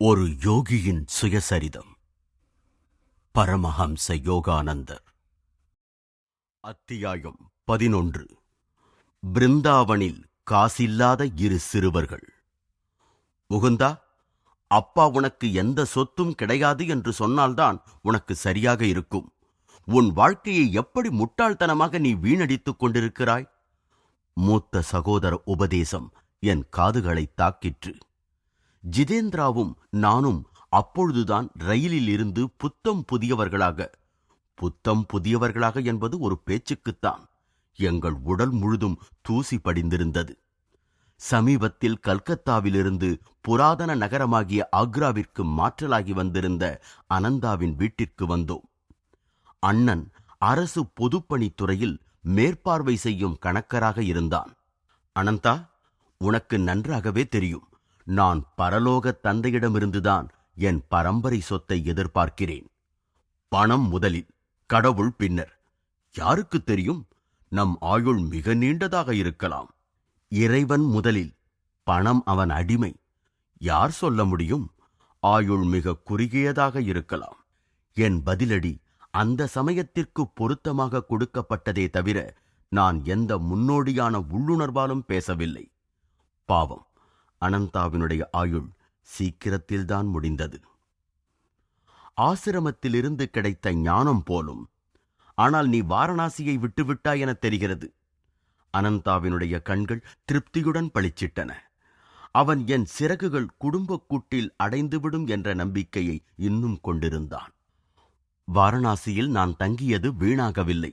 ஒரு யோகியின் சுயசரிதம். பரமஹம்ச யோகானந்தர். அத்தியாயம் 11. பிருந்தாவனில் காசில்லாத இரு சிறுவர்கள். முகுந்தா, அப்பா உனக்கு எந்த சொத்தும் கிடையாது என்று சொன்னால்தான் உனக்கு சரியாக இருக்கும். உன் வாழ்க்கையை எப்படி முட்டாள்தனமாக நீ வீணடித்துக் கொண்டிருக்கிறாய்? மூத்த சகோதர உபதேசம் என் காதுகளை தாக்கிற்று. ஜிதேந்திராவும் நானும் அப்பொழுதுதான் ரயிலில் இருந்து புத்தம் புதியவர்களாக என்பது ஒரு பேச்சுக்குத்தான். எங்கள் உடல் முழுதும் தூசி படிந்திருந்தது. சமீபத்தில் கல்கத்தாவிலிருந்து புராதன நகரமாகிய ஆக்ராவிற்கு மாற்றலாகி வந்திருந்த அனந்தாவின் வீட்டிற்கு வந்தோம். அண்ணன் அரசு பொதுப்பணித்துறையில் மேற்பார்வை செய்யும் கணக்கராக இருந்தான். அனந்தா, உனக்கு நன்றாகவே தெரியும், நான் பரலோக தந்தையிடமிருந்துதான் என் பரம்பரை சொத்தை எதிர்பார்க்கிறேன். பணம் முதலில், கடவுள் பின்னர். யாருக்கு தெரியும், நம் ஆயுள் மிக நீண்டதாக இருக்கலாம். இறைவன் முதலில், பணம் அவன் அடிமை. யார் சொல்ல முடியும், ஆயுள் மிக குறுகியதாக இருக்கலாம். என் பதிலடி அந்த சமயத்திற்கு பொருத்தமாக கொடுக்கப்பட்டதே தவிர நான் எந்த முன்னோடியான உள்ளுணர்வாலும் பேசவில்லை. பாவம், அனந்தாவினுடைய ஆயுள் சீக்கிரத்தில்தான் முடிந்தது. ஆசிரமத்திலிருந்து கிடைத்த ஞானம் போலும். ஆனால் நீ வாரணாசியை விட்டுவிட்டாய் என தெரிகிறது. அனந்தாவினுடைய கண்கள் திருப்தியுடன் பளிச்சிட்டன. அவன் என் சிறகுகள் குடும்பக் கூட்டில் அடைந்துவிடும் என்ற நம்பிக்கையை இன்னும் கொண்டிருந்தான். வாரணாசியில் நான் தங்கியது வீணாகவில்லை.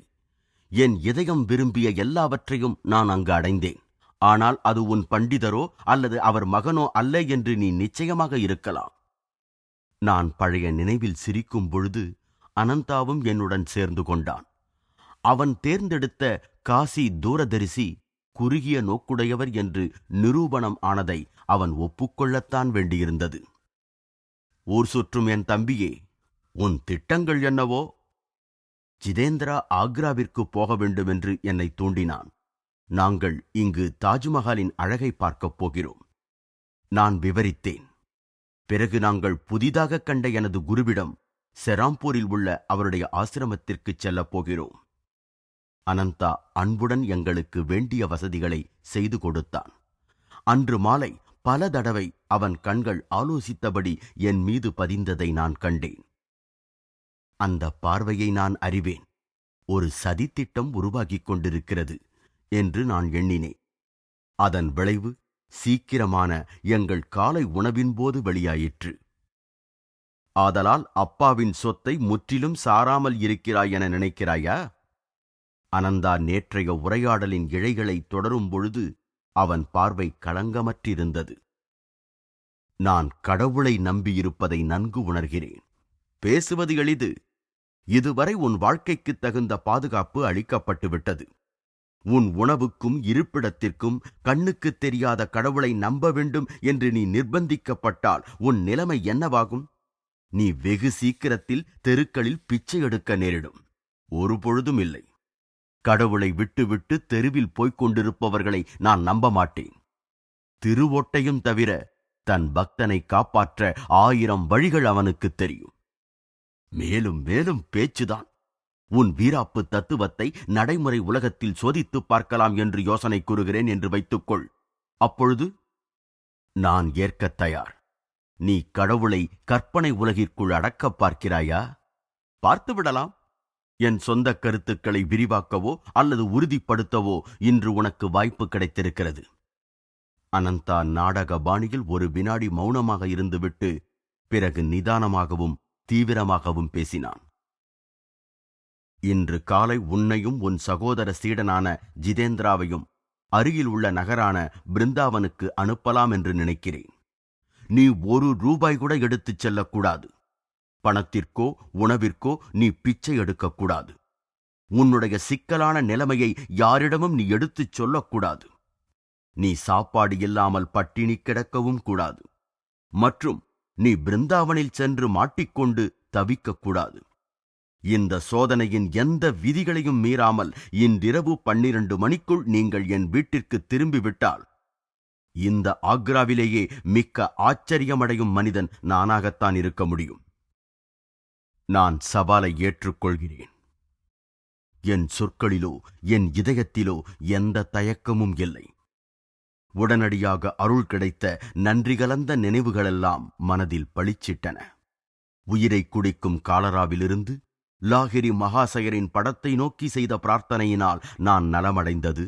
என் இதயம் விரும்பிய எல்லாவற்றையும் நான் அங்கு அடைந்தேன். ஆனால் அது உன் பண்டிதரோ அல்லது அவர் மகனோ அல்ல என்று நீ நிச்சயமாக இருக்கலாம். நான் பழைய நினைவில் சிரிக்கும் பொழுது அனந்தாவும் என்னுடன் சேர்ந்து கொண்டான். அவன் தேர்ந்தெடுத்த காசி தூரதரிசி குறுகிய நோக்குடையவர் என்று நிரூபணம் ஆனதை அவன் ஒப்புக்கொள்ளத்தான் வேண்டியிருந்தது. ஊர் சுற்றும் என் தம்பியே, உன் திட்டங்கள் என்னவோ? ஜிதேந்திரா ஆக்ராவிற்கு போக வேண்டும் என்று என்னை தூண்டினான். நாங்கள் இங்கு தாஜ்மஹாலின் அழகை பார்க்கப் போகிறோம். நான் விவரித்தேன். பிறகு நாங்கள் புதிதாக கண்ட எனது குருவிடம் செராம்பூரில் உள்ள அவருடைய ஆசிரமத்திற்குச் செல்லப் போகிறோம். அனந்தா அன்புடன் எங்களுக்கு வேண்டிய வசதிகளை செய்து கொடுத்தான். அன்று மாலை பல தடவை அவன் கண்கள் ஆலோசித்தபடி என் மீது பதிந்ததை நான் கண்டேன். அந்த பார்வையை நான் அறிவேன். ஒரு சதித்திட்டம் உருவாகிக் கொண்டிருக்கிறது என்று நான் எண்ணினேன். அதன் விளைவு சீக்கிரமான எங்கள் காலை உணவின் போது வெளியாயிற்று. ஆதலால் அப்பாவின் சொத்தை முற்றிலும் சாராமல் இருக்கிறாய் என நினைக்கிறாயா? அனந்தா நேற்றைய உரையாடலின் இழைகளை தொடரும் பொழுது அவன் பார்வை களங்கமற்றிருந்தது. நான் கடவுளை நம்பியிருப்பதை நன்கு உணர்கிறேன். பேசுவது எளிது. இதுவரை உன் வாழ்க்கைக்கு தகுந்த பாதுகாப்பு அளிக்கப்பட்டுவிட்டது. உன் உணவுக்கும் இருப்பிடத்திற்கும் கண்ணுக்குத் தெரியாத கடவுளை நம்ப வேண்டும் என்று நீ நிர்பந்திக்கப்பட்டால் உன் நிலைமை என்னவாகும்? நீ வெகு சீக்கிரத்தில் தெருக்களில் பிச்சை எடுக்க நேரிடும். ஒரு பொழுதும் இல்லை. கடவுளை விட்டுவிட்டு தெருவில் போய்க் கொண்டிருப்பவர்களை நான் நம்ப மாட்டேன். திருவோட்டையும் தவிர தன் பக்தனை காப்பாற்ற 1000 வழிகள் அவனுக்குத் தெரியும். மேலும் மேலும் பேச்சுதான். உன் வீராப்பு தத்துவத்தை நடைமுறை உலகத்தில் சோதித்துப் பார்க்கலாம் என்று யோசனை கூறுகிறேன் என்று வைத்துக்கொள். அப்பொழுது நான் ஏற்கத் தயார். நீ கடவுளை கற்பனை உலகிற்குள் அடக்கப் பார்க்கிறாயா? பார்த்துவிடலாம். என் சொந்த கருத்துக்களை விரிவாக்கவோ அல்லது உறுதிப்படுத்தவோ இன்று உனக்கு வாய்ப்பு கிடைத்திருக்கிறது. அனந்தா நாடக பாணியில் ஒரு வினாடி மௌனமாக இருந்துவிட்டு பிறகு நிதானமாகவும் தீவிரமாகவும் பேசினான். இன்று காலை உன்னையும் உன் சகோதர சீடனான ஜிதேந்திராவையும் அருகில் உள்ள நகரான பிருந்தாவனுக்கு அனுப்பலாம் என்று நினைக்கிறேன். நீ ₹1 கூட எடுத்துச் செல்லக்கூடாது. பணத்திற்கோ உணவிற்கோ நீ பிச்சை எடுக்கக்கூடாது. உன்னுடைய சிக்கலான நிலைமையை யாரிடமும் நீ எடுத்துச் சொல்லக்கூடாது. நீ சாப்பாடு இல்லாமல் பட்டினி கிடக்கவும் கூடாது. மற்றும் நீ பிருந்தாவனில் சென்று மாட்டிக்கொண்டு தவிக்கக்கூடாது. இந்த சோதனையின் எந்த விதிகளையும் மீறாமல் இன்றிரவு 12 மணிக்குள் நீங்கள் என் வீட்டிற்கு திரும்பிவிட்டால் இந்த ஆக்ராவிலேயே மிக்க ஆச்சரியமடையும் மனிதன் நானாகத்தான் இருக்க முடியும். நான் சவாலை ஏற்றுக்கொள்கிறேன். என் சொற்களிலோ என் இதயத்திலோ எந்த தயக்கமும் இல்லை. உடனடியாக அருள் கிடைத்த நன்றி கலந்த நினைவுகளெல்லாம் மனதில் பளிச்சிட்டன. உயிரை குடிக்கும் காலராவிலிருந்து லாகிரி மகாசயரின் படத்தை நோக்கி செய்த பிரார்த்தனையினால் நான் நலமடைந்தது.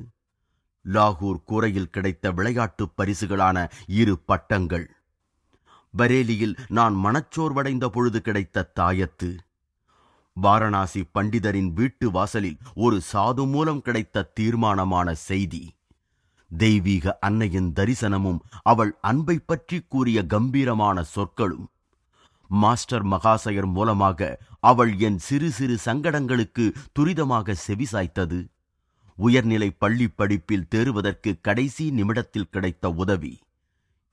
லாகூர் கூரையில் கிடைத்த விளையாட்டுப் பரிசுகளான 2 பட்டங்கள், பரேலியில் நான் மனச்சோர்வடைந்த பொழுது கிடைத்த தாயத்து, வாரணாசி பண்டிதரின் வீட்டு வாசலில் ஒரு சாது மூலம் கிடைத்த தீர்மானமான செய்தி, தெய்வீக அன்னையின் தரிசனமும் அவள் அன்பை பற்றி கூறிய கம்பீரமான சொற்களும், மாஸ்டர் மகாசயர் மூலமாக அவள் என் சிறு சிறு சங்கடங்களுக்கு துரிதமாக செவிசாய்த்தது, உயர்நிலை பள்ளி படிப்பில் தேறுவதற்கு கடைசி நிமிடத்தில் கிடைத்த உதவி,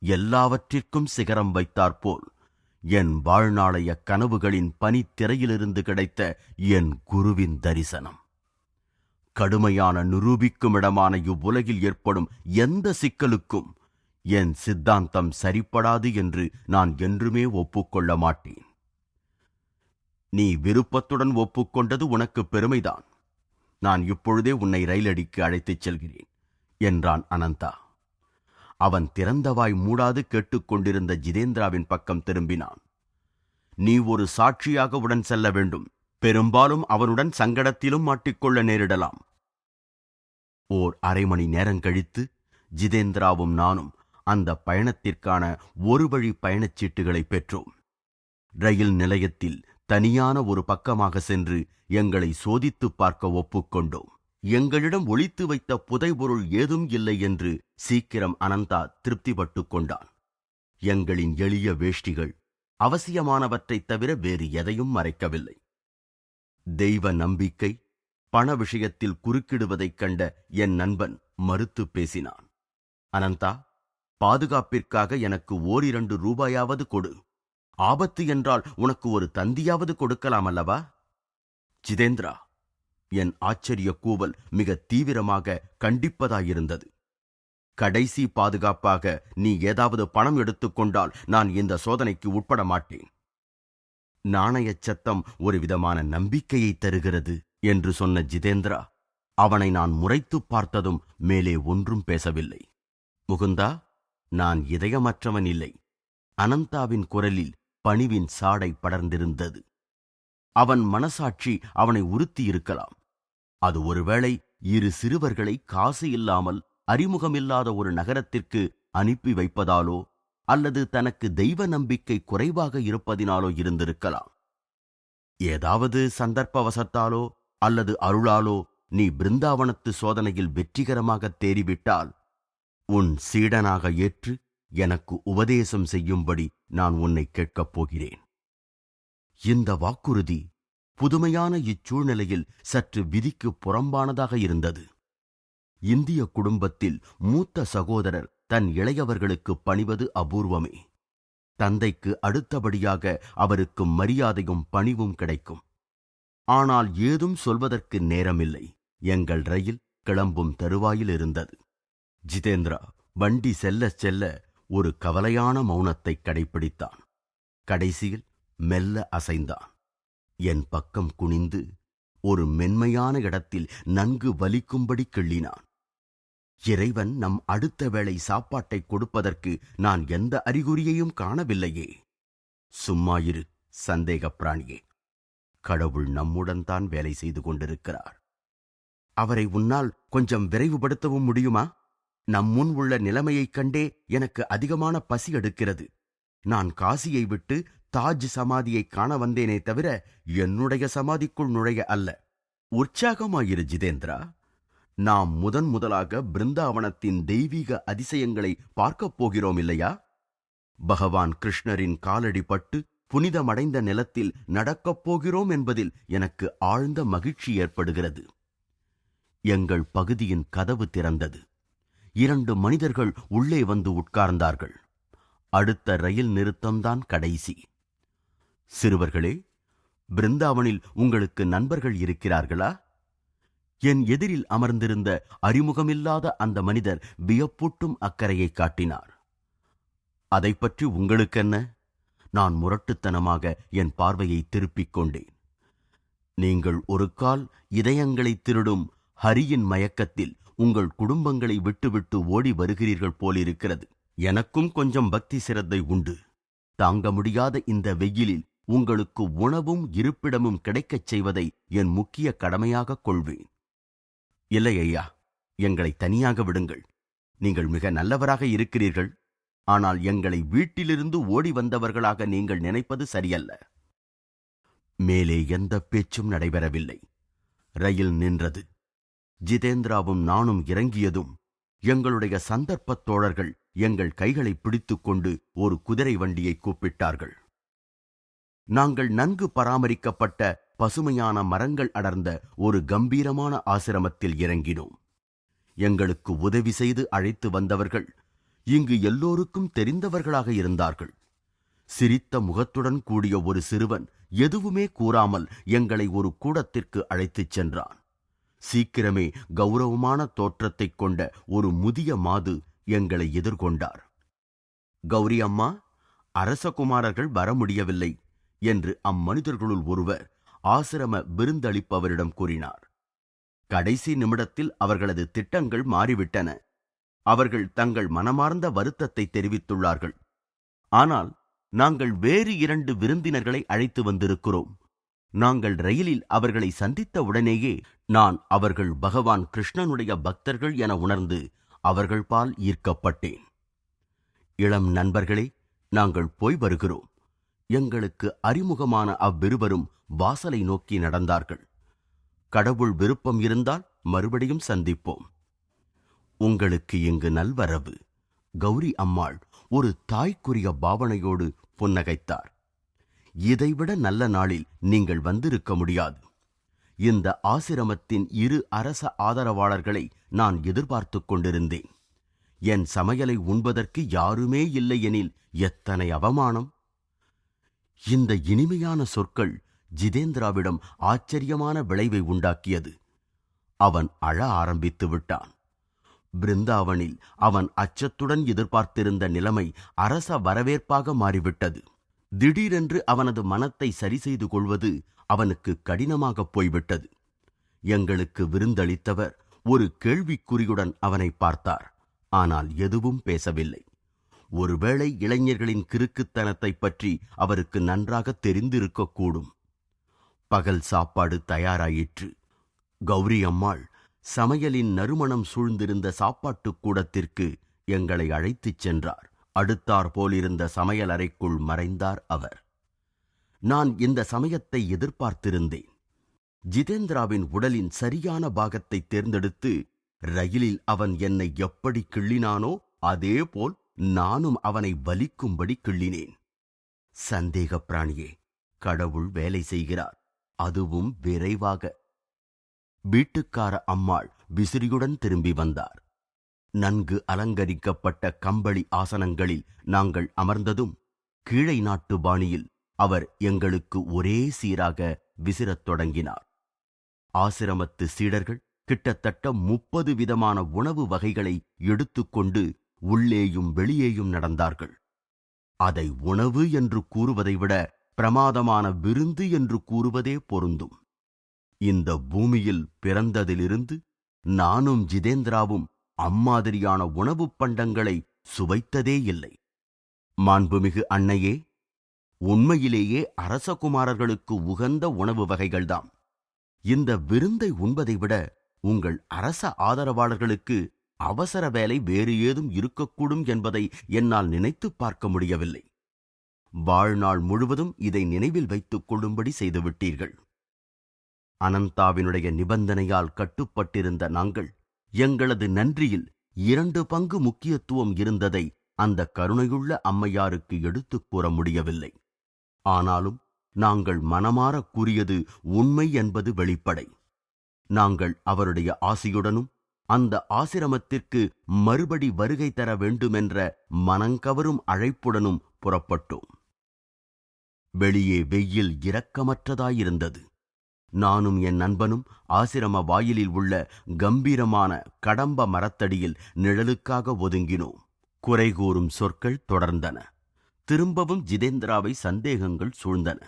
எல்லாவற்றிற்கும் சிகரம் வைத்தாற்போல் என் வாழ்நாளைய கனவுகளின் பனித்திரையிலிருந்து கிடைத்த என் குருவின் தரிசனம். கடுமையான நிரூபிக்கும் இடமான இவ்வுலகில் ஏற்படும் எந்த சிக்கலுக்கும் என் சித்தாந்தம் சரிப்படாது என்று நான் என்றுமே ஒப்புக்கொள்ள மாட்டேன். நீ விருப்பத்துடன் ஒப்புக்கொண்டது உனக்கு பெருமைதான். நான் இப்பொழுதே உன்னை ரயிலடிக்கு அழைத்துச் செல்கிறேன் என்றான் அனந்தா. அவன் திறந்தவாய் மூடாது கேட்டுக்கொண்டிருந்த ஜிதேந்திராவின் பக்கம் திரும்பினான். நீ ஒரு சாட்சியாக உடன் செல்ல வேண்டும். பெரும்பாலும் அவனுடன் சங்கடத்திலும் மாட்டிக்கொள்ள நேரிடலாம். ஓர் அரை மணி நேரம் கழித்து ஜிதேந்திராவும் நானும் அந்த பயணத்திற்கான ஒரு வழி பயணச்சீட்டுகளை பெற்றோம். ரயில் நிலையத்தில் தனியான ஒரு பக்கமாக சென்று எங்களை சோதித்துப் பார்க்க ஒப்புக்கொண்டோம். எங்களிடம் ஒளித்து வைத்த புதைபொருள் ஏதும் இல்லை என்று சீக்கிரம் அனந்தா திருப்திப்பட்டுக் கொண்டான். எங்களின் எளிய வேஷ்டிகள் அவசியமானவற்றைத் தவிர வேறு எதையும் மறைக்கவில்லை. தெய்வ நம்பிக்கை பண விஷயத்தில் குறுக்கிடுவதைக் கண்ட என் நண்பன் மறுத்து பேசினான். அனந்தா, பாதுகாப்பிற்காக எனக்கு 1-2 ரூபாயாவது கொடு. ஆபத்து என்றால் உனக்கு ஒரு தந்தியாவது கொடுக்கலாம் அல்லவா? ஜிதேந்திரா, என் ஆச்சரிய கூவல் மிக தீவிரமாக கண்டிப்பதாயிருந்தது. கடைசி பாதுகாப்பாக நீ ஏதாவது பணம் எடுத்துக்கொண்டால் நான் இந்த சோதனைக்கு உட்பட மாட்டேன். நாணயச் சத்தம் ஒரு விதமான நம்பிக்கையை தருகிறது என்று சொன்ன ஜிதேந்திரா அவனை நான் முறைத்துப் பார்த்ததும் மேலே ஒன்றும் பேசவில்லை. முகுந்தா, நான் இதயமற்றவன் இல்லை. அனந்தாவின் குரலில் பணிவின் சாடை படர்ந்திருந்தது. அவன் மனசாட்சி அவனை உறுத்தியிருக்கலாம். அது ஒருவேளை 2 சிறுவர்களை காசு இல்லாமல் அறிமுகமில்லாத ஒரு நகரத்திற்கு அனுப்பி வைப்பதாலோ அல்லது தனக்கு தெய்வ நம்பிக்கை குறைவாக இருப்பதினாலோ இருந்திருக்கலாம். ஏதாவது சந்தர்ப்பவசத்தாலோ அல்லது அருளாலோ நீ பிருந்தாவனத்து சோதனையில் வெற்றிகரமாக தேறிவிட்டால் உன் சீடனாக ஏற்று எனக்கு உபதேசம் செய்யும்படி நான் உன்னை கேட்கப் போகிறேன். இந்த வாக்குறுதி புதுமையான இச்சூழ்நிலையில் சற்று விதிக்கு புறம்பானதாக இருந்தது. இந்திய குடும்பத்தில் மூத்த சகோதரர் தன் இளையவர்களுக்கு பணிவது அபூர்வமே. தந்தைக்கு அடுத்தபடியாக அவருக்கு மரியாதையும் பணிவும் கிடைக்கும். ஆனால் ஏதும் சொல்வதற்கு நேரமில்லை. எங்கள் ரயில் கிளம்பும் தருவாயில் இருந்தது. ஜிதேந்திரா வண்டி செல்ல செல்ல ஒரு கவலையான மௌனத்தை கடைப்பிடித்தான். கடைசியில் மெல்ல அசைந்தான். என் பக்கம் குனிந்து ஒரு மென்மையான இடத்தில் நன்கு வலிக்கும்படி கிள்ளினான். இறைவன் நம் அடுத்த வேளை சாப்பாட்டை கொடுப்பதற்கு நான் எந்த அறிகுறியையும் காணவில்லையே. சும்மாயிரு சந்தேக பிராணியே. கடவுள் நம்முடன் தான் வேலை செய்து கொண்டிருக்கிறார். அவரை உன்னால் கொஞ்சம் விரைவுபடுத்தவும் முடியுமா? நம் முன் உள்ள நிலைமையைக் கண்டே எனக்கு அதிகமான பசி எடுக்கிறது. நான் காசியை விட்டு தாஜ் சமாதியை காண வந்தேனே தவிர என்னுடைய சமாதிக்குள் நுழைய அல்ல. உற்சாகமாயிரு ஜிதேந்திரா. நாம் முதலாக பிருந்தாவனத்தின் தெய்வீக அதிசயங்களை பார்க்கப் போகிறோம் இல்லையா? பகவான் கிருஷ்ணரின் காலடி பட்டு புனிதமடைந்த நிலத்தில் நடக்கப் போகிறோம் என்பதில் எனக்கு ஆழ்ந்த மகிழ்ச்சி ஏற்படுகிறது. எங்கள் பகுதியின் கதவு திறந்தது. 2 மனிதர்கள் உள்ளே வந்து உட்கார்ந்தார்கள். அடுத்த ரயில் நிறுத்தம்தான் கடைசி. சிறுவர்களே, பிருந்தாவனில் உங்களுக்கு நண்பர்கள் இருக்கிறார்களா? என் எதிரில் அமர்ந்திருந்த அறிமுகமில்லாத அந்த மனிதர் வியப்பூட்டும் அக்கறையை காட்டினார். அதை பற்றி உங்களுக்கென்ன? நான் முரட்டுத்தனமாக என் பார்வையை திருப்பிக் கொண்டேன். நீங்கள் ஒரு கால் இதயங்களை திருடும் ஹரியின் மயக்கத்தில் உங்கள் குடும்பங்களை விட்டுவிட்டு ஓடி வருகிறீர்கள் போலிருக்கிறது. எனக்கும் கொஞ்சம் பக்தி சிரத்தை உண்டு. தாங்க முடியாத இந்த வெயிலில் உங்களுக்கு உணவும் இருப்பிடமும் கிடைக்கச் செய்வதை என் முக்கிய கடமையாகக் கொள்வேன். இல்லை ஐயா, எங்களை தனியாக விடுங்கள். நீங்கள் மிக நல்லவராக இருக்கிறீர்கள். ஆனால் எங்களை வீட்டிலிருந்து ஓடி வந்தவர்களாக நீங்கள் நினைப்பது சரியல்ல. மேலே எந்த பேச்சும் நடைபெறவில்லை. ரயில் நின்றது. ஜிதேந்திராவும் நானும் இறங்கியதும் எங்களுடைய சந்தர்ப்பத் தோழர்கள் எங்கள் கைகளை பிடித்துக்கொண்டு ஒரு குதிரை வண்டியை கூப்பிட்டார்கள். நாங்கள் நன்கு பராமரிக்கப்பட்ட பசுமையான மரங்கள் அடர்ந்த ஒரு கம்பீரமான ஆசிரமத்தில் இறங்கினோம். எங்களுக்கு உதவி செய்து அழைத்து வந்தவர்கள் இங்கு எல்லோருக்கும் தெரிந்தவர்களாக இருந்தார்கள். சிரித்த முகத்துடன் கூடிய ஒரு சிறுவன் எதுவுமே கூறாமல் எங்களை ஒரு கூடத்திற்கு அழைத்துச் சென்றான். சீக்கிரமே கௌரவமான தோற்றத்தைக் கொண்ட ஒரு முதிய மாது எங்களை எதிர்கொண்டார். கௌரி அம்மா, அரசகுமாரர்கள் வர முடியவில்லை என்று அம்மனிதர்களுள் ஒருவர் ஆசிரம விருந்தளிப்பவரிடம் கூறினார். கடைசி நிமிடத்தில் அவர்களது திட்டங்கள் மாறிவிட்டன. அவர்கள் தங்கள் மனமார்ந்த வருத்தத்தை தெரிவித்துள்ளார்கள். ஆனால் நாங்கள் வேறு 2 விருந்தினர்களை அழைத்து வந்திருக்கிறோம். நாங்கள் ரயிலில் அவர்களை சந்தித்த உடனேயே நான் அவர்கள் பகவான் கிருஷ்ணனுடைய பக்தர்கள் என உணர்ந்து அவர்கள் பால் ஈர்க்கப்பட்டேன். இளம் நண்பர்களே, நாங்கள் போய் வருகிறோம். எங்களுக்கு அறிமுகமான அவ்விருவரும் வாசலை நோக்கி நடந்தார்கள். கடவுள் விருப்பம் இருந்தால் மறுபடியும் சந்திப்போம். உங்களுக்கு இங்கு நல்வரவு. கௌரி அம்மாள் ஒரு தாய்க்குரிய பாவனையோடு புன்னகைத்தார். இதைவிட நல்ல நாளில் நீங்கள் வந்திருக்க முடியாது. இந்த ஆசிரமத்தின் 2 அரச ஆதரவாளர்களை நான் எதிர்பார்த்து கொண்டிருந்தேன். என் சமையலை உண்பதற்கு யாருமே இல்லை எனில் எத்தனை அவமானம்! இந்த இனிமையான சொற்கள் ஜிதேந்திராவிடம் ஆச்சரியமான விளைவை உண்டாக்கியது. அவன் அழ ஆரம்பித்து விட்டான். பிருந்தாவனில் அவன் அச்சத்துடன் எதிர்பார்த்திருந்த நிலைமை அரச வரவேற்பாக மாறிவிட்டது. திடீரென்று அவனது மனத்தை சரி செய்து கொள்வது அவனுக்கு கடினமாகப் போய்விட்டது. எங்களுக்கு விருந்தளித்தவர் ஒரு கேள்விக்குறியுடன் அவனை பார்த்தார். ஆனால் எதுவும் பேசவில்லை. ஒருவேளை இளைஞர்களின் கிறுக்குத்தனத்தை பற்றி அவருக்கு நன்றாக தெரிந்திருக்கக்கூடும். பகல் சாப்பாடு தயாராயிற்று. கௌரி அம்மாள் சமையலின் நறுமணம் சூழ்ந்திருந்த சாப்பாட்டுக் கூடத்திற்கு எங்களை அழைத்துச் சென்றார். அடுத்தாற் போலிருந்த சமையல் அறைக்குள் மறைந்தார் அவர். நான் இந்த சமயத்தை எதிர்பார்த்திருந்தேன். ஜிதேந்திராவின் உடலின் சரியான பாகத்தை தேர்ந்தெடுத்து ரயிலில் அவன் என்னை எப்படி கிள்ளினானோ அதேபோல் நானும் அவனை வலிக்கும்படி கிள்ளினேன். சந்தேக பிராணியே, கடவுள் வேலை செய்கிறார், அதுவும் விரைவாக. வீட்டுக்கார அம்மாள் விசிறியுடன் திரும்பி வந்தார். நன்கு அலங்கரிக்கப்பட்ட கம்பளி ஆசனங்களில் நாங்கள் அமர்ந்ததும் கீழை நாட்டு பாணியில் அவர் எங்களுக்கு ஒரே சீராக விசிறத் தொடங்கினார். ஆசிரமத்து சீடர்கள் கிட்டத்தட்ட 30 விதமான உணவு வகைகளை எடுத்துக்கொண்டு உள்ளேயும் வெளியேயும் நடந்தார்கள். அதை உணவு என்று கூறுவதை விட பிரமாதமான விருந்து என்று கூறுவதே பொருந்தும். இந்த பூமியில் பிறந்ததிலிருந்து நானும் ஜிதேந்திராவும் அம்மாதிரியான உணவுப் பண்டங்களை சுவைத்ததே இல்லை. மாண்புமிகு அன்னையே, உண்மையிலேயே அரசகுமாரர்களுக்கு உகந்த உணவு வகைகள்தாம். இந்த விருந்தை உண்பதை விட உங்கள் அரச ஆதரவாளர்களுக்கு அவசர வேலை வேறு ஏதும் இருக்கக்கூடும் என்பதை என்னால் நினைத்துப் பார்க்க முடியவில்லை. வாழ்நாள் முழுவதும் இதை நினைவில் வைத்துக் கொள்ளும்படி செய்துவிட்டீர்கள். அனந்தாவினுடைய நிபந்தனையால் கட்டுப்பட்டிருந்த நாங்கள் எங்களது நன்றியில் 2 பங்கு முக்கியத்துவம் இருந்ததை அந்த கருணையுள்ள அம்மையாருக்கு எடுத்துக் கூற முடியவில்லை. ஆனாலும் நாங்கள் மனமாற கூறியது உண்மை என்பது வெளிப்படை. நாங்கள் அவருடைய ஆசியுடனும் அந்த ஆசிரமத்திற்கு மறுபடி வருகை தர வேண்டுமென்ற மனங்கவரும் அழைப்புடனும் புறப்பட்டோம். வெளியே வெயில் இரக்கமற்றதாயிருந்தது. நானும் என் நண்பனும் ஆசிரம வாயிலில் உள்ள கம்பீரமான கடம்ப மரத்தடியில் நிழலுக்காக ஒதுங்கினோம். குறை கூறும் சொற்கள் தொடர்ந்தன. திரும்பவும் ஜிதேந்திராவை சந்தேகங்கள் சூழ்ந்தன.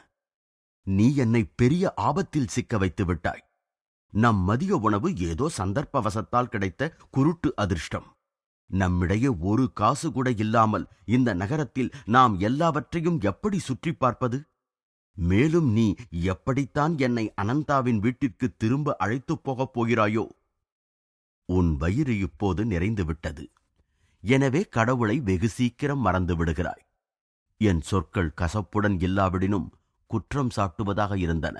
நீ என்னை பெரிய ஆபத்தில் சிக்க வைத்து விட்டாய். நம் மதிய உணவு ஏதோ சந்தர்ப்பவசத்தால் கிடைத்த குருட்டு அதிர்ஷ்டம். நம்மிடையே ஒரு காசு கூட இல்லாமல் இந்த நகரத்தில் நாம் எல்லாவற்றையும் எப்படி சுற்றி பார்ப்பது? மேலும் நீ எப்படித்தான் என்னை அனந்தாவின் வீட்டிற்கு திரும்ப அழைத்துப் போகப் போகிறாயோ? உன் வயிறு இப்போது நிறைந்துவிட்டது. எனவே கடவுளை வெகு சீக்கிரம் மறந்து விடுகிறாய். என் சொற்கள் கசப்புடன் இல்லாவிடினும் குற்றம் சாட்டுவதாக இருந்தன.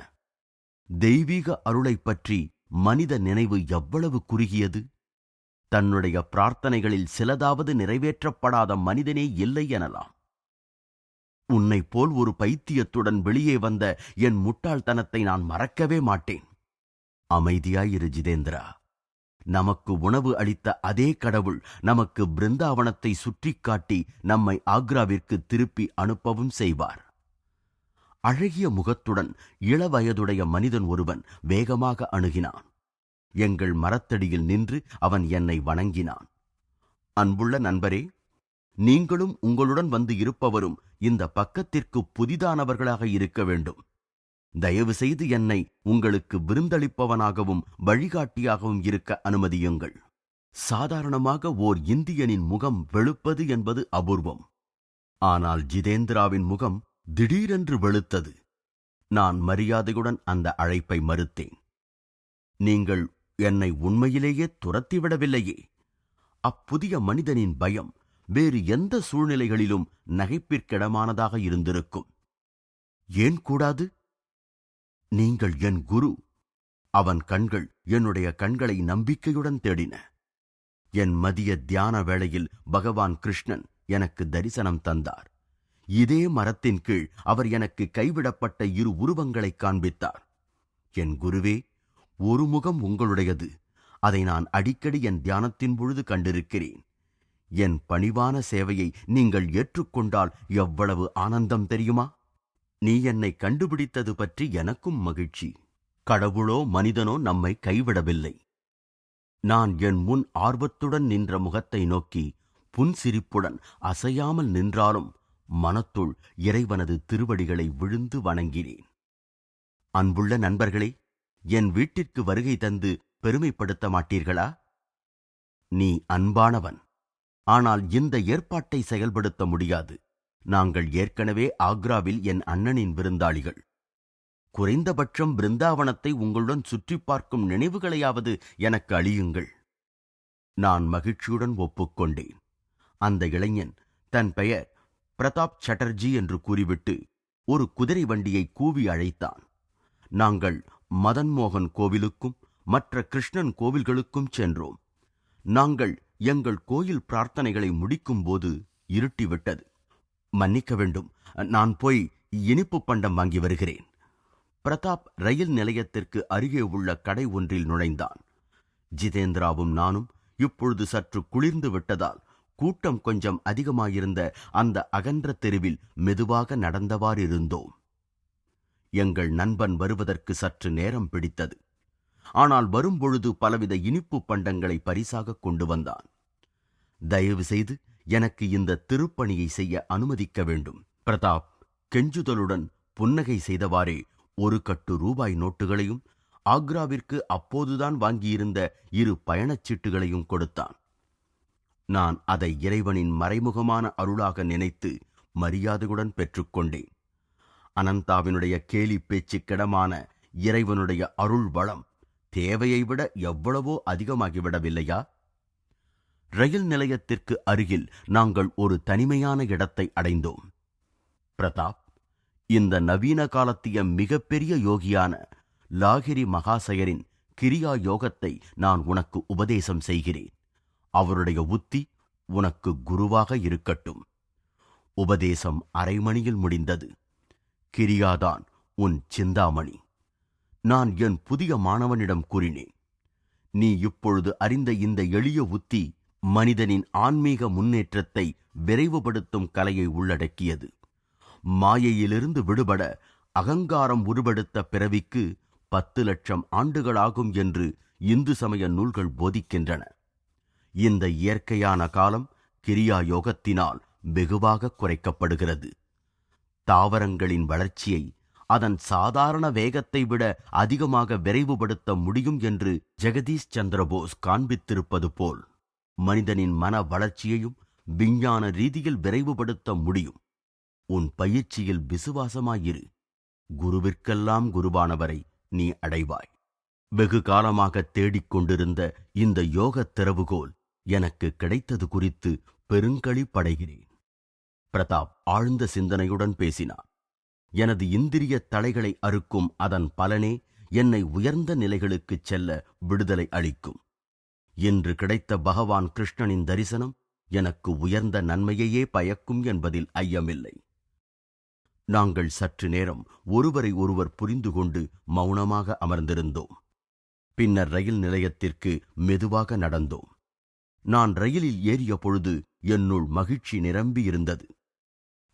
தெய்வீக அருளைப் பற்றி மனித நினைவு எவ்வளவு குறுகியது! தன்னுடைய பிரார்த்தனைகளில் சிலதாவது நிறைவேற்றப்படாத மனிதனே இல்லை எனலாம். உன்னைப் போல் ஒரு பைத்தியத்துடன் வெளியே வந்த என் முட்டாள்தனத்தை நான் மறக்கவே மாட்டேன். அமைதியாயிரு ஜிதேந்திரா. நமக்கு உணவு அளித்த அதே கடவுள் நமக்கு பிருந்தாவனத்தை சுற்றிக் காட்டி நம்மை ஆக்ராவிற்கு திருப்பி அனுப்பவும் செய்வார். அழகிய முகத்துடன் இளவயதுடைய மனிதன் ஒருவன் வேகமாக அணுகினான். எங்கள் மரத்தடியில் நின்று அவன் என்னை வணங்கினான். அன்புள்ள நண்பரே, நீங்களும் உங்களுடன் வந்து இருப்பவரும் இந்த பக்கத்திற்கு புதிதானவர்களாக இருக்க வேண்டும். தயவு செய்து என்னை உங்களுக்கு விருந்தளிப்பவனாகவும் வழிகாட்டியாகவும் இருக்க அனுமதியுங்கள். சாதாரணமாக ஓர் இந்தியனின் முகம் வெளுப்பது என்பது அபூர்வம். ஆனால் ஜிதேந்திராவின் முகம் திடீரென்று வெளுத்தது. நான் மரியாதையுடன் அந்த அழைப்பை மறுத்தேன். நீங்கள் என்னை உண்மையிலேயே துரத்திவிடவில்லையே? அப்புதிய மனிதனின் பயம் வேறு எந்த சூழ்நிலைகளிலும் நகைப்பிற்கிடமானதாக இருந்திருக்கும். ஏன் கூடாது? நீங்கள் என் குரு. அவன் கண்கள் என்னுடைய கண்களை நம்பிக்கையுடன் தேடின. என் மதிய தியான வேளையில் பகவான் கிருஷ்ணன் எனக்கு தரிசனம் தந்தார். இதே மரத்தின் கீழ் அவர் எனக்கு கைவிடப்பட்ட இரு உருவங்களை காண்பித்தார். என் குருவே, ஒரு முகம் உங்களுடையது. அதை நான் அடிக்கடி என் தியானத்தின் பொழுது கண்டிருக்கிறேன். என் பணிவான சேவையை நீங்கள் ஏற்றுக்கொண்டால் எவ்வளவு ஆனந்தம் தெரியுமா? நீ என்னை கண்டுபிடித்தது பற்றி எனக்கும் மகிழ்ச்சி. கடவுளோ மனிதனோ நம்மை கைவிடவில்லை. நான் என் முன் ஆர்வத்துடன் நின்ற முகத்தை நோக்கி புன்சிரிப்புடன் அசையாமல் நின்றாலும் மனத்துள் இறைவனது திருவடிகளை விழுந்து வணங்கினேன். அன்புள்ள நண்பர்களே, என் வீட்டிற்கு வருகை தந்து பெருமைப்படுத்த மாட்டீர்களா? நீ அன்பானவன். ஆனால் இந்த ஏற்பாட்டை செயல்படுத்த முடியாது. நாங்கள் ஏற்கனவே ஆக்ராவில் என் அண்ணனின் விருந்தாளிகள். குறைந்தபட்சம் பிருந்தாவனத்தை உங்களுடன் சுற்றி பார்க்கும் நினைவுகளையாவது எனக்கு அளியுங்கள். நான் மகிழ்ச்சியுடன் ஒப்புக்கொண்டேன். அந்த இளைஞன் தன் பெயர் பிரதாப் சட்டர்ஜி என்று கூறிவிட்டு ஒரு குதிரை வண்டியை கூவி அழைத்தான். நாங்கள் மதன்மோகன் கோவிலுக்கும் மற்ற கிருஷ்ணன் கோவில்களுக்கும் சென்றோம். நாங்கள் எங்கள் கோயில் பிரார்த்தனைகளை முடிக்கும்போது இருட்டிவிட்டது. மன்னிக்க வேண்டும், நான் போய் இனிப்பு பண்டம் வாங்கி வருகிறேன். பிரதாப் ரயில் நிலையத்திற்கு அருகே உள்ள கடை ஒன்றில் நுழைந்தான். ஜிதேந்திராவும் நானும் இப்பொழுது சற்று குளிர்ந்து விட்டதால் கூட்டம் கொஞ்சம் அதிகமாயிருந்த அந்த அகன்ற தெருவில் மெதுவாக நடந்தவாறு இருந்தோம். எங்கள் நண்பன் வருவதற்கு சற்று நேரம் பிடித்தது. ஆனால் வரும்பொழுது பலவித இனிப்பு பண்டங்களை பரிசாக கொண்டு வந்தான். தயவு செய்து எனக்கு இந்த திருப்பணியை செய்ய அனுமதிக்க வேண்டும். பிரதாப் கெஞ்சுதலுடன் புன்னகை செய்தவாறே ஒரு கட்டு ரூபாய் நோட்டுகளையும் ஆக்ராவிற்கு அப்போதுதான் வாங்கியிருந்த 2 பயணச்சீட்டுகளையும் கொடுத்தான். நான் அதை இறைவனின் மறைமுகமான அருளாக நினைத்து மரியாதையுடன் பெற்றுக்கொண்டேன். அனந்தாவினுடைய கேலி பேச்சுக்கிடமான இறைவனுடைய அருள் வளம் தேவையை விட எவ்வளவோ அதிகமாகிவிடவில்லையா? ரயில் நிலையத்திற்கு அருகில் நாங்கள் ஒரு தனிமையான இடத்தை அடைந்தோம். பிரதாப், இந்த நவீன காலத்திய மிகப்பெரிய யோகியான லாகிரி மகாசயரின் கிரியா யோகத்தை நான் உனக்கு உபதேசம் செய்கிறேன். அவருடைய உத்தி உனக்கு குருவாக இருக்கட்டும். உபதேசம் அரை மணியில் முடிந்தது. கிரியாதான் உன் சிந்தாமணி. நான் என் புதிய மாணவனிடம் கூறினேன். நீ இப்பொழுது அறிந்த இந்த எளிய உத்தி மனிதனின் ஆன்மீக முன்னேற்றத்தை விரைவுபடுத்தும் கலையை உள்ளடக்கியது. மாயையிலிருந்து விடுபட அகங்காரம் உருவெடுத்த பிறவிக்கு 10 லட்சம் ஆண்டுகளாகும் என்று இந்து சமய நூல்கள் போதிக்கின்றன. இந்த இயற்கையான காலம் கிரியா யோகத்தினால் வெகுவாக குறைக்கப்படுகிறது. தாவரங்களின் வளர்ச்சியை அதன் சாதாரண வேகத்தை விட அதிகமாக விரைவுபடுத்த முடியும் என்று ஜெகதீஷ் சந்திரபோஸ் காண்பித்திருப்பது போல் மனிதனின் மன வளர்ச்சியையும் விஞ்ஞான ரீதியில் விரைவுபடுத்த முடியும். உன் பயிற்சியில் விசுவாசமாயிரு. குருவிற்கெல்லாம் குருவானவரை நீ அடைவாய். வெகு காலமாக தேடிக்கொண்டிருந்த இந்த யோக திறவுகோல் எனக்கு கிடைத்தது குறித்து பெருங்களிப்படைகிறேன். பிரதாப் ஆழ்ந்த சிந்தனையுடன் பேசினார். எனது இந்திரிய தளைகளை அறுக்கும் அதன் பலனே என்னை உயர்ந்த நிலைகளுக்குச் செல்ல விடுதலை அளிக்கும். இன்று கிடைத்த பகவான் கிருஷ்ணனின் தரிசனம் எனக்கு உயர்ந்த நன்மையையே பயக்கும் என்பதில் ஐயமில்லை. நாங்கள் சற்று நேரம் ஒருவரை ஒருவர் புரிந்து கொண்டு மௌனமாக அமர்ந்திருந்தோம். பின்னர் ரயில் நிலையத்திற்கு மெதுவாக நடந்தோம். நான் ரயிலில் ஏறிய பொழுது என்னுள் மகிழ்ச்சி நிரம்பியிருந்தது.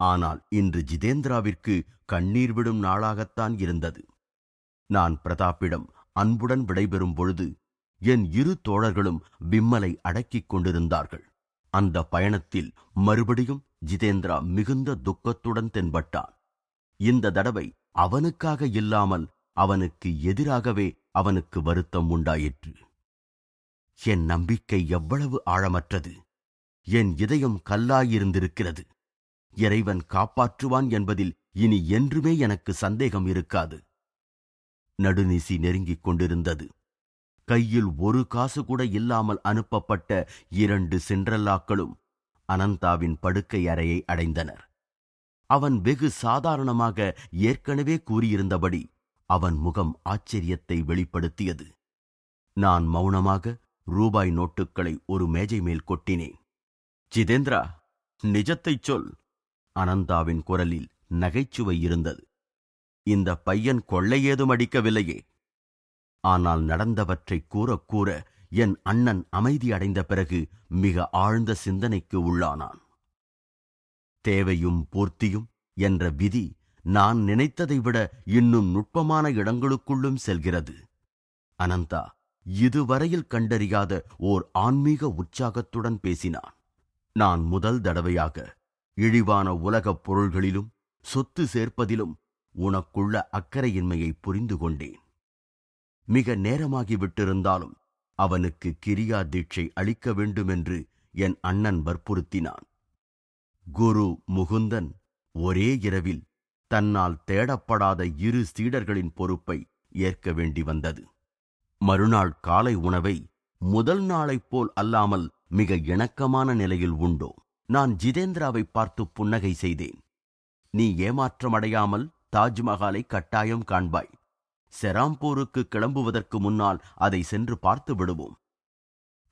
ஆனால் இன்று ஜிதேந்திராவிற்கு கண்ணீர் விடும் நாளாகத்தான் இருந்தது. நான் பிரதாப்பிடம் அன்புடன் விடைபெறும் பொழுது என் இரு தோழர்களும் விம்மலை அடக்கிக் கொண்டிருந்தார்கள். அந்த பயணத்தில் மறுபடியும் ஜிதேந்திரா மிகுந்த துக்கத்துடன் தென்பட்டான். இந்த தடவை அவனுக்காக இல்லாமல் அவனுக்கு எதிராகவே அவனுக்கு வருத்தம் உண்டாயிற்று. என் நம்பிக்கை எவ்வளவு ஆழமற்றது! என் இதயம் கல்லாயிருந்திருக்கிறது. இறைவன் காப்பாற்றுவான் என்பதில் இனி என்றுமே எனக்கு சந்தேகம் இருக்காது. நடுநிசி நெருங்கிக் கொண்டிருந்தது. கையில் ஒரு காசு கூட இல்லாமல் அனுப்பப்பட்ட 2 சிண்ட்ரெல்லாக்களும் அனந்தாவின் படுக்கை அறையை அடைந்தனர். அவன் வெகு சாதாரணமாக ஏற்கனவே கூறியிருந்தபடி அவன் முகம் ஆச்சரியத்தை வெளிப்படுத்தியது. நான் மௌனமாக ரூபாய் நோட்டுகளை ஒரு மேஜை மேல் கொட்டினேன். ஜிதேந்திரா, நிஜத்தைச் சொல். அனந்தாவின் குரலில் நகைச்சுவை இருந்தது. இந்த பையன் கொள்ளை ஏதும் அடிக்கவில்லையே. ஆனால் நடந்தவற்றை கூற கூற என் அண்ணன் அமைதி அடைந்த பிறகு மிக ஆழ்ந்த சிந்தனைக்கு உள்ளானான். தேவையும் பூர்த்தியும் என்ற விதி நான் நினைத்ததை விட இன்னும் நுட்பமான இடங்களுக்குள்ளும் செல்கிறது. அனந்தா இதுவரையில் கண்டறியாத ஓர் ஆன்மீக உற்சாகத்துடன் பேசினான். நான் முதல் தடவையாக இழிவான உலகப் பொருள்களிலும் சொத்து சேர்ப்பதிலும் உனக்குள்ள அக்கறையின்மையை புரிந்து கொண்டேன். மிக நேரமாகிவிட்டிருந்தாலும் அவனுக்கு கிரியா தீட்சை அளிக்க வேண்டுமென்று என் அண்ணன் வற்புறுத்தினான். குரு முகுந்தன் ஒரே இரவில் தன்னால் தேடப்படாத 2 சீடர்களின் பொறுப்பை ஏற்க வேண்டி வந்தது. மறுநாள் காலை உணவை முதல் நாளைப் போல் அல்லாமல் மிக இணக்கமான நிலையில் உண்டோம். நான் ஜிதேந்திராவை பார்த்து புன்னகை செய்தேன். நீ ஏமாற்றமடையாமல் தாஜ்மஹாலை கட்டாயம் காண்பாய். செராம்பூருக்கு கிளம்புவதற்கு முன்னால் அதை சென்று பார்த்து விடுவோம்.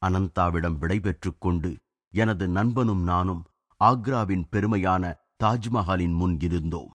அனந்தாவிடம் விடைபெற்றுக் கொண்டு எனது நண்பனும் நானும் ஆக்ராவின் பெருமையான தாஜ்மஹாலின் முன் இருந்தோம்.